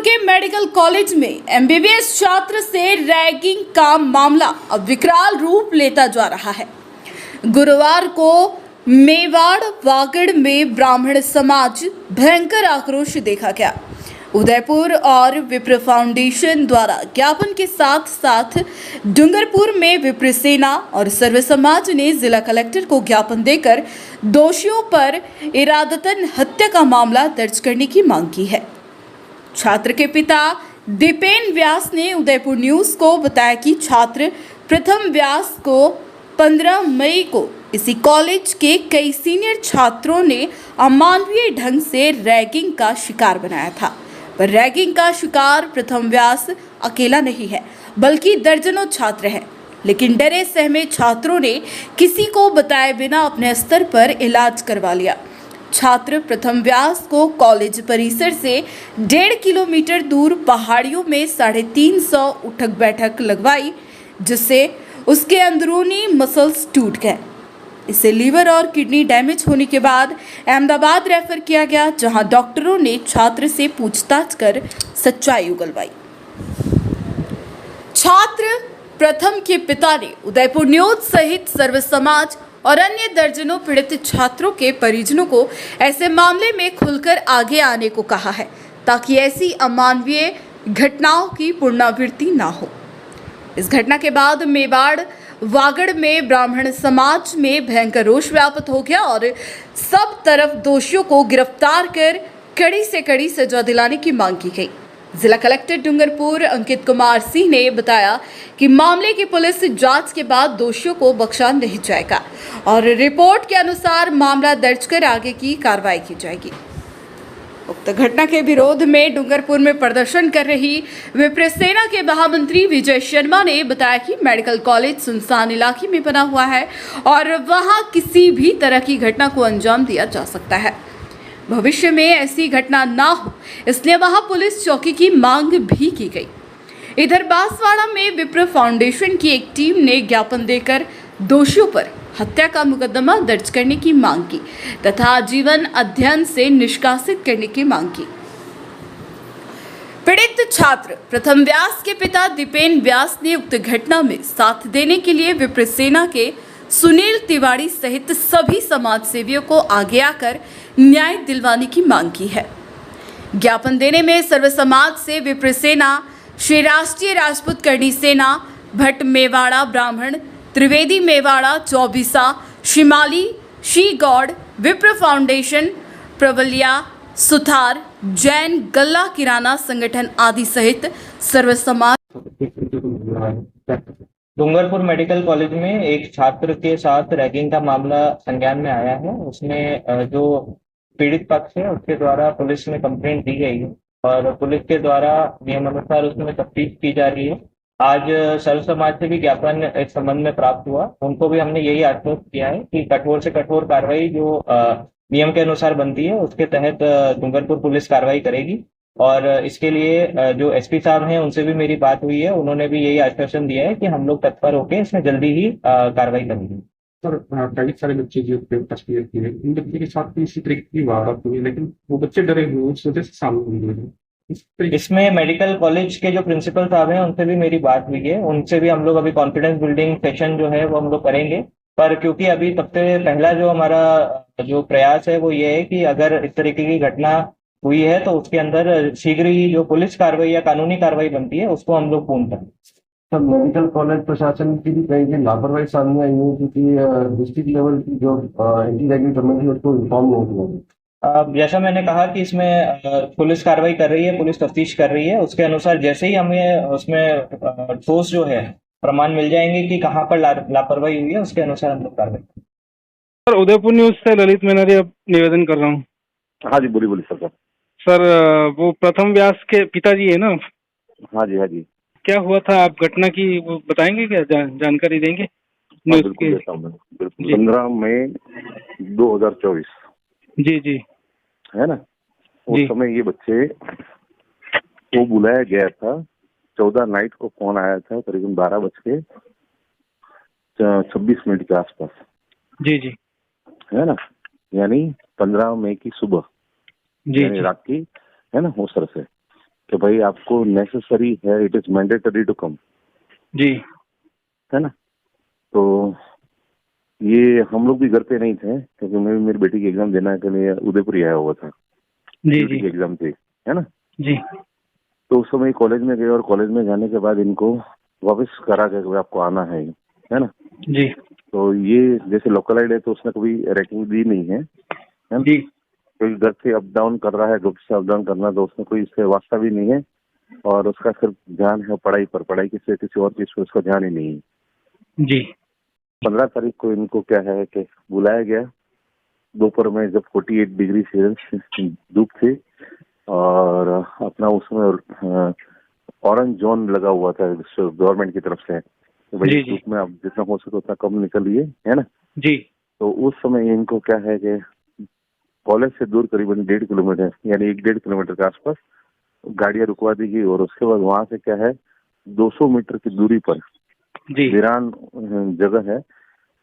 के medical college में MBBS छात्र से रैगिंग का मामला अब विकराल रूप लेता जा रहा है। गुरुवार को मेवाड़ वागड़ में ब्राह्मण समाज भयंकर आक्रोश देखा गया। उदयपुर और विप्र फाउंडेशन द्वारा ज्ञापन के साथ साथ डूंगरपुर में विप्र सेना और सर्व समाज ने जिला कलेक्टर को ज्ञापन देकर दोषियों पर इरादतन हत्या का मामला दर्ज करने की मांग की है। छात्र के पिता दीपेन व्यास ने उदयपुर न्यूज को बताया कि छात्र प्रथम व्यास को 15 मई को इसी कॉलेज के कई सीनियर छात्रों ने अमानवीय ढंग से रैगिंग का शिकार बनाया था। पर रैगिंग का शिकार प्रथम व्यास अकेला नहीं है, बल्कि दर्जनों छात्र हैं। लेकिन डरे सहमे छात्रों ने किसी को बताए बिना अपने स्तर पर इलाज करवा लिया। छात्र प्रथम व्यास को कॉलेज परिसर से 1.5 किलोमीटर दूर पहाड़ियों में 350 उठक बैठक लगवाई, जिससे उसके अंदरूनी मसल्स टूट गए। इसे लीवर और किडनी डैमेज होने के बाद अहमदाबाद रेफर किया गया, जहां डॉक्टरों ने छात्र से पूछताछ कर सच्चाई उगलवाई। छात्र प्रथम के पिता ने उदयपुर न्यूज सहित सर्व समाज और अन्य दर्जनों पीड़ित छात्रों के परिजनों को ऐसे मामले में खुलकर आगे आने को कहा है, ताकि ऐसी अमानवीय घटनाओं की पुनरावृत्ति ना हो। इस घटना के बाद मेवाड़ वागड़ में ब्राह्मण समाज में भयंकर रोष व्याप्त हो गया और सब तरफ दोषियों को गिरफ्तार कर कड़ी से कड़ी सजा दिलाने की मांग की गई। जिला कलेक्टर डूंगरपुर अंकित कुमार सिंह ने बताया कि मामले की पुलिस जांच के बाद दोषियों को बख्शा नहीं जाएगा और रिपोर्ट के अनुसार मामला दर्ज कर आगे की कार्रवाई की जाएगी। उक्त घटना के विरोध में डूंगरपुर में प्रदर्शन कर रही विप्र सेना के महामंत्री विजय शर्मा ने बताया कि मेडिकल कॉलेज सुनसान इलाके में बना हुआ है और वहां किसी भी तरह की घटना को अंजाम दिया जा सकता है। भविष्य में ऐसी घटना ना हो, इसलिए वहां पुलिस चौकी की मांग भी की गई। इधर बांसवाड़ा में विप्र फाउंडेशन की एक टीम ने ज्ञापन देकर दोषियों पर हत्या का मुकदमा दर्ज करने की मांग की तथा आजीवन अध्ययन से निष्कासित करने की मांग की। पीड़ित छात्र प्रथम व्यास के पिता दीपेन व्यास ने उक्त घटना में साथ देने के लिए विप्र सेना के सुनील तिवारी सहित सभी समाज सेवियों को आगे आकर न्याय दिलवाने की मांग की है। ज्ञापन देने में सर्व समाज से विप्र सेना, श्री राष्ट्रीय राजपूत करणी सेना, भट्ट मेवाड़ा ब्राह्मण, त्रिवेदी मेवाड़ा, चौबीसा, शिमाली, शी गौड़, विप्र फाउंडेशन, प्रवलिया, सुथार, जैन, गल्ला किराना संगठन आदि सहित सर्व समाज। डूंगरपुर मेडिकल कॉलेज में एक छात्र के साथ रैगिंग का मामला संज्ञान में आया है। उसमें जो पीड़ित पक्ष है उसके द्वारा पुलिस में कंप्लेंट दी गई है और पुलिस के द्वारा नियमानुसार उसमें तफ्तीश की जा रही है। आज सर्व समाज से भी ज्ञापन इस संबंध में प्राप्त हुआ। उनको भी हमने यही आश्वस्त किया है कि कठोर से कठोर कार्रवाई जो नियम के अनुसार बनती है उसके तहत डूंगरपुर पुलिस कार्रवाई करेगी। और इसके लिए जो एसपी साहब हैं उनसे भी मेरी बात हुई है। उन्होंने भी यही आश्वासन दिया है कि हम लोग तत्पर होकर इसमें जल्दी ही कार्रवाई करेंगे। सर, कई सारे बच्चे जो तस्वीर की है, इन बच्चे के साथ भी इसी तरीके की वारदात हुई है, लेकिन वो बच्चे डरे हुए उस वजह से सामने नहीं हुए। इसमें मेडिकल कॉलेज के जो प्रिंसिपल साहब हैं उनसे भी मेरी बात हुई है। उनसे भी हम लोग अभी कॉन्फिडेंस बिल्डिंग सेशन जो है वो हम लोग करेंगे। पर क्योंकि अभी सबसे पहला जो हमारा जो प्रयास है वो ये है कि अगर इस तरीके की घटना हुई है तो उसके अंदर शीघ्र ही जो पुलिस कार्रवाई या कानूनी कार्रवाई बनती है उसको हम लोग पूर्ण करें। सर, मेडिकल कॉलेज प्रशासन की भी कहीं लापरवाही सामने आई है, क्योंकि डिस्ट्रिक्ट लेवल की जो एंटी रैगिंग कमेटी है उसको इन्फॉर्म नहीं हुआ। जैसा मैंने कहा कि इसमें पुलिस कार्रवाई कर रही है, पुलिस तफ्तीश कर रही है। उसके अनुसार जैसे ही हमें उसमें ठोस जो है प्रमाण मिल जाएंगे कि कहाँ पर लापरवाही हुई है, उसके अनुसार हम लोग कार्रवाई करेंगे। सर, उदयपुर न्यूज से ललित मेनरिया निवेदन कर रहा हूँ। हाँ जी, बोलिए सर। सर, वो प्रथम व्यास के पिताजी है ना? हाँ जी, हाँ जी। क्या हुआ था, आप घटना की वो बताएंगे क्या, जानकारी देंगे? हाँ, बिल्कुल देता हूँ मैं। बिल्कुल 15 मई 2024 जी जी है ना। उस समय ये बच्चे को बुलाया गया था। 14 नाइट को फोन आया था, करीबन 12:26 के आसपास। जी जी है ना, यानी 15 मई की सुबह, यानी रात की, है ना, उस तरह से कि भाई आपको नेसेसरी है, it is mandatory to come, जी है ना। तो ये हम लोग भी घर पे नहीं थे क्योंकि मैं भी मेरी बेटी की एग्जाम देने के लिए उदयपुर ही आया हुआ था, जी ड्यूटी जी की एग्जाम थी, है ना। जी तो उस समय कॉलेज में गए और कॉलेज में जाने के बाद इनको वापस करा गया कि आपको आना है ना। जी तो ये जैसे लोकलाइड है तो उसने कभी रैंकिंग दी नहीं है ना। जी क्योंकि घर से अप डाउन कर रहा है, ग्रुप से अप डाउन करना, तो उसमें कोई इससे वास्ता भी नहीं है और उसका सिर्फ ध्यान है पढ़ाई पर, पढ़ाई की से किसी और चीज पर उसका ध्यान ही नहीं है। जी 15 तारीख को इनको क्या है कि बुलाया गया दोपहर में, जब 48 डिग्री सेल्सियस धूप थी और अपना उसमें ऑरेंज जोन लगा हुआ था गवर्नमेंट की तरफ से कि भाई जी इस जी धूप में आप जितना हो सके उतना कम निकलिए, है ना। जी तो उस समय इनको क्या है कि कॉलेज से दूर करीबन 1.5 किलोमीटर यानी 1-1.5 किलोमीटर के आसपास गाड़ियां रुकवा दी गई और उसके बाद वहां से क्या है 200 मीटर की दूरी पर जी वीरान जगह है,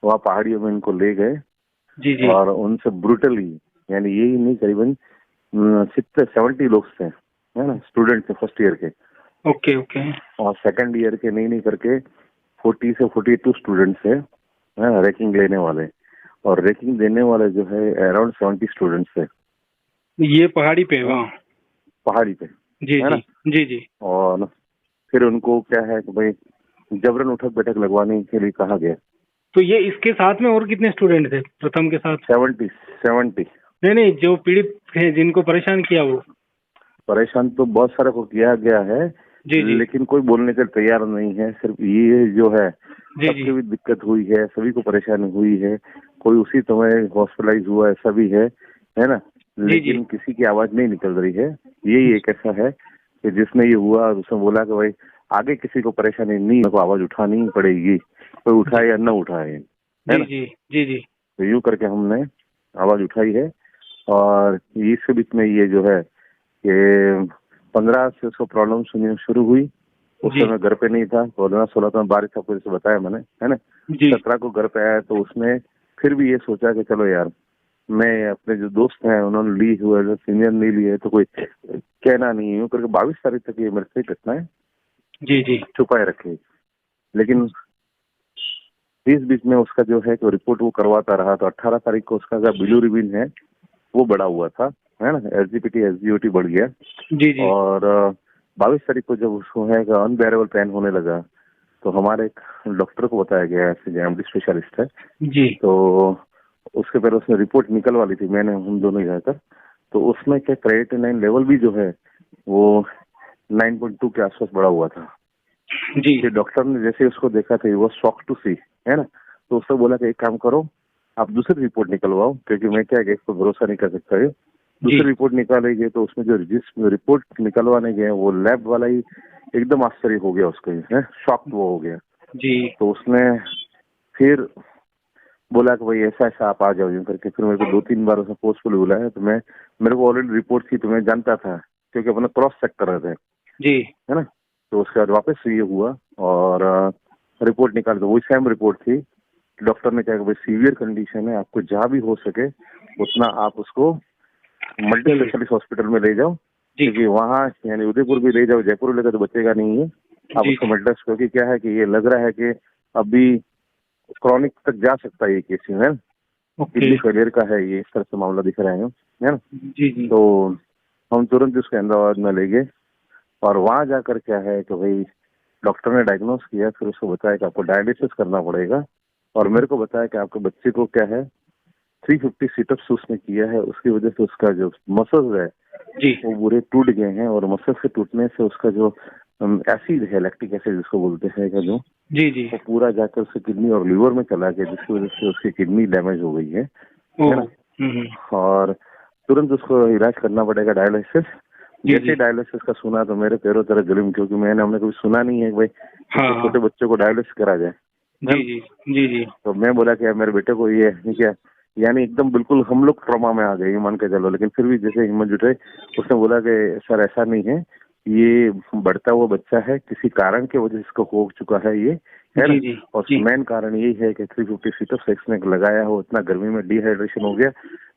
वहाँ पहाड़ियों में इनको ले गए जी जी और उनसे ब्रूटली, यानी यही नहीं करीबन 70 लोग थे, है ना, स्टूडेंट थे फर्स्ट ईयर के ओके ओके और सेकंड ईयर के नहीं करके 40 से 42 स्टूडेंट्स है रैंकिंग लेने वाले, और रैंकिंग देने वाले जो है अराउंड 70 स्टूडेंट्स थे ये पहाड़ी पे वहाँ पहाड़ी पे, जी है ना। जी जी जी और फिर उनको क्या है कि भाई जबरन उठक बैठक लगवाने के लिए कहा गया। तो ये इसके साथ में और कितने स्टूडेंट थे प्रथम के साथ? 70 नहीं नहीं, जो पीड़ित थे जिनको परेशान किया वो? परेशान तो बहुत सारे को किया गया है जी जी लेकिन कोई बोलने के तैयार नहीं है। सिर्फ ये जो है जी जी सबकी भी दिक्कत हुई है, सभी को परेशानी हुई है, कोई उसी समय हॉस्पिटलाइज हुआ ऐसा भी है ना, लेकिन किसी की आवाज नहीं निकल रही है। यही एक ऐसा है कि जिसने ये हुआ और उसने बोला कि भाई आगे किसी को परेशानी नहीं, मेरे को आवाज उठानी ही पड़ेगी, कोई उठाए या न उठाए, है ना। जी जी जी तो यूं करके हमने आवाज उठाई है और इसके बीच में ये जो है कि 15 से उसको प्रॉब्लम सुननी शुरू हुई। उस जी समय घर पे नहीं था, 15-16 में बारिश आपको जैसे बताया मैंने, है ना। जी 17 को घर पे आया तो उसने फिर भी ये सोचा कि चलो यार, मैं अपने जो दोस्त हैं उन्होंने ली हुआ है, सीनियर नहीं लिए तो कोई कहना नहीं है, यूं करके 22 तारीख तक ये मेरे से घटनाएं जी जी छुपाए रखे। लेकिन इस बीच में उसका जो है कि रिपोर्ट वो करवाता रहा, तो 18 तारीख को उसका जो बिलीरुबिन है वो बढ़ा हुआ था, है ना, एसजीपीटी एसजीओटी बढ़ गया। जी जी और 22 तारीख को जब उसको है अनबेरेबल पेन होने लगा तो हमारे एक डॉक्टर को बताया गया, ऐसे एमडी स्पेशलिस्ट है, जी तो उसके पहले उसने रिपोर्ट निकलवा ली थी, मैंने हम दोनों जाकर, तो उसमें क्या क्रेडिटाइन लेवल भी जो है वो 9.2 के आसपास बढ़ा हुआ था। जी कि डॉक्टर ने जैसे उसको देखा था वो शॉक टू सी, है ना, तो उसने बोला कि एक काम करो आप दूसरी रिपोर्ट निकलवाओ, क्योंकि मैं क्या इस पर भरोसा नहीं कर सकता है। दूसरी रिपोर्ट निकालेगी तो उसमें जो जिस रिपोर्ट निकलवाने गए वो लैब वाला ही एकदम आश्चर्य हो गया उसको, है शॉक वो हो गया। जी तो उसने फिर बोला कि भाई ऐसा ऐसा आप आ जाओ यूं करके। फिर मेरे को 2-3 बार उसने फोर्सफुली बुलाया, तो मेरे को ऑलरेडी रिपोर्ट थी तो मैं जानता था क्योंकि अपना क्रॉस चेक कर रहे थे, जी है ना। तो उसके बाद वापस ये हुआ और रिपोर्ट निकाल, तो वही सेम रिपोर्ट थी। डॉक्टर ने कहा कि भाई सीवियर कंडीशन है, आपको जहाँ भी हो सके उतना आप उसको मल्टी स्पेशलिस्ट हॉस्पिटल में ले जाओ, क्योंकि वहाँ यानी उदयपुर भी ले जाओ, जयपुर लेकर तो बचेगा नहीं है, आप जी उसको मल्टी, क्योंकि क्या है कि ये लग रहा है कि अभी क्रॉनिक तक जा सकता है ये केस, है, ओके किडनी फेलियर का है ये, इस तरह से मामला दिख रहा है ना। जी जी तो हम तुरंत उसको अहमदाबाद में ले गए और वहां जाकर क्या है कि भाई डॉक्टर ने डायग्नोस किया, फिर उसको बताया कि आपको डायलिसिस करना पड़ेगा, और मेरे को बताया कि आपके बच्चे को क्या है 350 सिटअप्स उसने किया है, उसकी वजह से उसका जो मसल्स है जी वो पूरे टूट गए हैं, और मसल्स के टूटने से उसका जो एसिड है, लैक्टिक एसिड जिसको बोलते हैं का, जो जी जी वो पूरा जाकर उसके किडनी और लीवर में चला गया, जिसकी वजह से उसकी किडनी डैमेज हो गई है ना। और तुरंत उसको इलाज करना पड़ेगा, डायलिसिस। जैसे डायलिसिस का सुना तो मेरे पैरों तरह गलम, क्योंकि हमने कभी सुना नहीं है भाई छोटे बच्चों को डायलिसिस करा जाए। जी जी जी जी तो मैं बोला कि मेरे बेटे को ये क्या, यानी एकदम बिल्कुल हम लोग ट्रॉमा में आ गए मान के चलो, लेकिन फिर भी जैसे हिम्मत जुटे उसने बोला कि सर ऐसा नहीं है, ये बढ़ता हुआ बच्चा है, किसी कारण की वजह से इसको हो चुका है ये, है ना। और मेन कारण यही है कि 350 सिटअप्स ने लगाया हो, इतना गर्मी में डिहाइड्रेशन हो गया,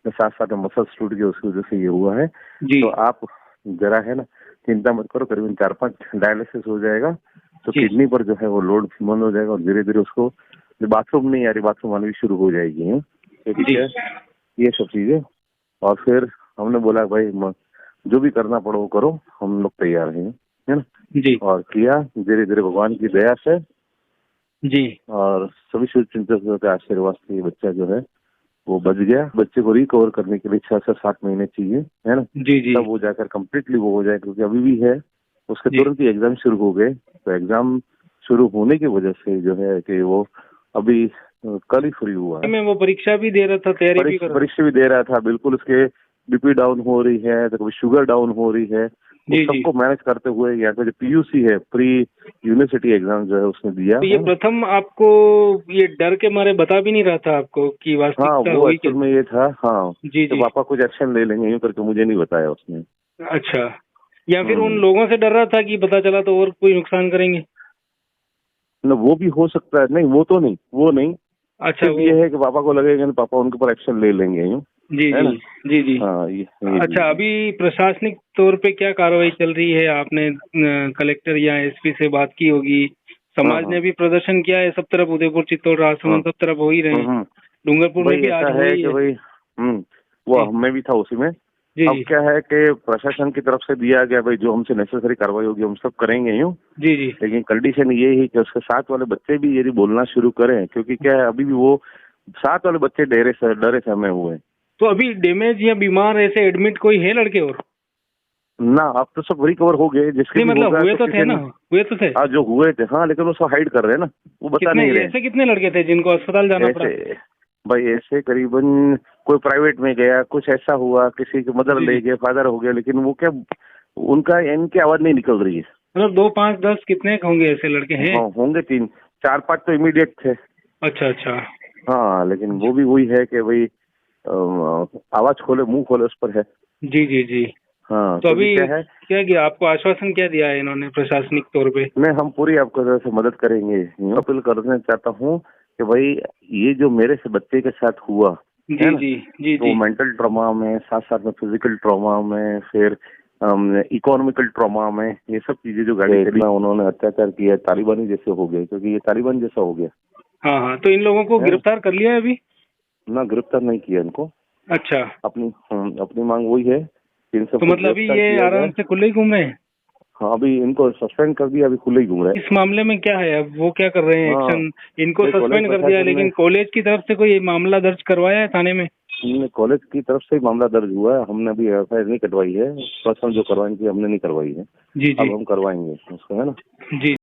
साथ साथ मसल्स टूट गए, उसकी वजह से ये हुआ है। तो आप जरा है ना चिंता मत करो, करीबन 4-5 डायलिसिस हो जाएगा तो जी। किडनी पर जो है वो लोड बंद हो जाएगा और धीरे धीरे उसको बाथरूम नहीं आ रही, बाथरूम आनी भी शुरू हो जाएगी है। ठीक जी। है, ये सब चीजें। और फिर हमने बोला भाई जो भी करना पड़ो वो करो, हम लोग तैयार हैं, है ना। जी। और किया धीरे धीरे भगवान की दया से जी। और सभी शुभ चिंतकों के आशीर्वाद से ये बच्चा जो है वो बच गया। बच्चे को रिकवर करने के लिए 6 से 7 महीने चाहिए, है ना। जी। जी। तब वो जाकर कम्प्लीटली वो हो जाए, क्योंकि अभी भी है उसके जी। तुरंत ही एग्जाम शुरू हो गए। तो एग्जाम शुरू होने की वजह से जो है कि वो अभी कल ही फ्री हुआ है। मैं वो परीक्षा भी दे रहा था, तैयारी भी कर रहा था। परीक्षा भी दे रहा था, बिल्कुल। उसके बीपी डाउन हो रही है, तो कभी शुगर डाउन हो रही है। जी, जी। सबको मैनेज करते हुए यहाँ पे जो पीयूसी है, प्री यूनिवर्सिटी एग्जाम जो है उसने दिया। तो ये प्रथम आपको ये डर के मारे बता भी नहीं रहा था आपको कि हाँ, वास्तविकता वो हुई एक्चुअल में ये था। हाँ, जी। तो जी। पापा कुछ एक्शन ले लेंगे यूँ करके मुझे नहीं बताया उसने। अच्छा, या फिर उन लोगों से डर रहा था कि पता चला तो और कोई नुकसान करेंगे? न वो भी हो सकता है। नहीं, वो तो नहीं, वो नहीं। अच्छा, सिर्फ ये है कि पापा को लगेगा कि पापा उनके ऊपर एक्शन ले लेंगे यूँ, जी। है जी। ना। जी। जी। हाँ, ये अच्छा, अभी प्रशासनिक तौर पे क्या कार्रवाई चल रही है? आपने कलेक्टर या एसपी से बात की होगी, समाज ने भी प्रदर्शन किया है सब तरफ, उदयपुर, चित्तौड़, राजसमंद सब तरफ हो ही रहे हैं, डूंगरपुर में भी आज ऐसा हो है ही कि है। भाई वो जी। मैं भी था उसी में। जी। अब क्या है कि प्रशासन की तरफ से दिया गया भाई जो हमसे नेसेसरी कार्रवाई होगी हम सब करेंगे यूँ। जी। जी। लेकिन कंडीशन ये है कि उसके साथ वाले बच्चे भी यदि बोलना शुरू करें, क्योंकि क्या है अभी भी वो साथ वाले बच्चे डरे समय हुए। तो अभी डैमेज या बीमार ऐसे एडमिट कोई है लड़के? और ना, अब तो सब रिकवर हो गए जिसके नहीं, भी मतलब होगा हुए तो किसी थे ने। ना, हुए तो थे। हाँ, जो हुए थे, हाँ, लेकिन वो सब हाइड कर रहे हैं ना, वो बता कितने नहीं रहे। ऐसे कितने लड़के थे जिनको अस्पताल जाना पड़ा? ऐसे भाई ऐसे करीबन कोई प्राइवेट में गया, कुछ ऐसा हुआ, किसी के मदर जी, ले जी। गए, फादर हो गया, लेकिन वो क्या उनका इनकी आवाज नहीं निकल रही है। मतलब 2, 5, 10 कितने होंगे ऐसे लड़के हैं? हाँ, होंगे 3-4-5 तो इमीडिएट थे। अच्छा, अच्छा। हाँ, लेकिन वो भी वही है कि भाई आवाज खोले मुंह खोले उस पर है। जी। जी। जी। हाँ, तो अभी क्या है क्या किया, आपको आश्वासन क्या दिया है इन्होंने प्रशासनिक तौर पे? हम पूरी आपको तरफ से मदद करेंगे। अपील करना चाहता हूँ कि भाई ये जो मेरे से बच्चे के साथ हुआ जी। है ना, जी। जी। तो जी। मेंटल ट्रॉमा में, साथ साथ में फिजिकल ट्रॉमा में, फिर इकोनॉमिकल ट्रॉमा में, ये सब चीजें जो गाड़ी चली उन्होंने अत्याचार किया, तालिबानी जैसे हो गए, क्योंकि ये तालिबान जैसा हो गया। हाँ, हाँ, तो इन लोगों को गिरफ्तार कर लिया है अभी? ना, गिरफ्तार नहीं किया इनको। अच्छा, अपनी मांग वही है कि इन सब तो को मतलब अभी गिरफ्तार ये किया आराम जाए। से खुले ही घूम रहे हैं? हाँ, अभी इनको सस्पेंड कर दिया, अभी खुले ही घूम रहे हैं। इस मामले में क्या है, अब वो क्या कर रहे हैं हाँ, एक्शन? इनको नहीं, कॉलेज सस्पेंड कर दिया, प्रशासन लेकिन ने कॉलेज की तरफ से कोई मामला दर्ज करवाया है थाने में? कॉलेज की तरफ से ही मामला दर्ज हुआ है। हमने अभी एफआईआर नहीं कटवाई है, पर्सनल जो करवानी थी हमने नहीं करवाई है। जी। जी। अब हम करवाएंगे उसको, है ना। जी।